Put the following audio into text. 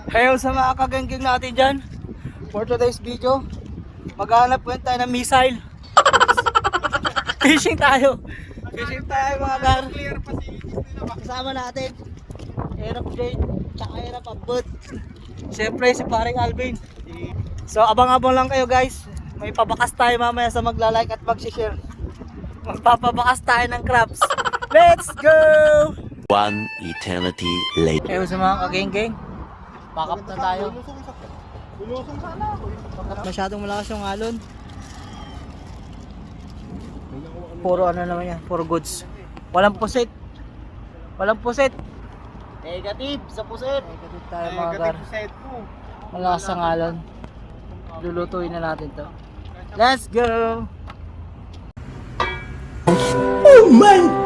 Hello sa mga kagangging natin dyan. For today's video, maghanap po tayo ng missile. Fishing tayo. Fishing tayo mga gar. Kasama natin Aerob Jade, tsaka Aerob Abot. Siyempre si paring Alvin. So abang-abang lang kayo guys. May pabakas tayo mamaya sa magla-like at mag-share. Magpapabakas tayo ng crabs. Let's go! One eternity later. Hello sa mga kagenggeng. Pack up na tayo. Lulusong sana ako. Masyadong malakas yung alon. Puro ano naman yan, puro goods. Walang pusit. Walang pusit. Negative sa puset. Negative tayo mga gar. Set ko. Malakas ang alon. Lulutuin na natin to. Let's go! Oh my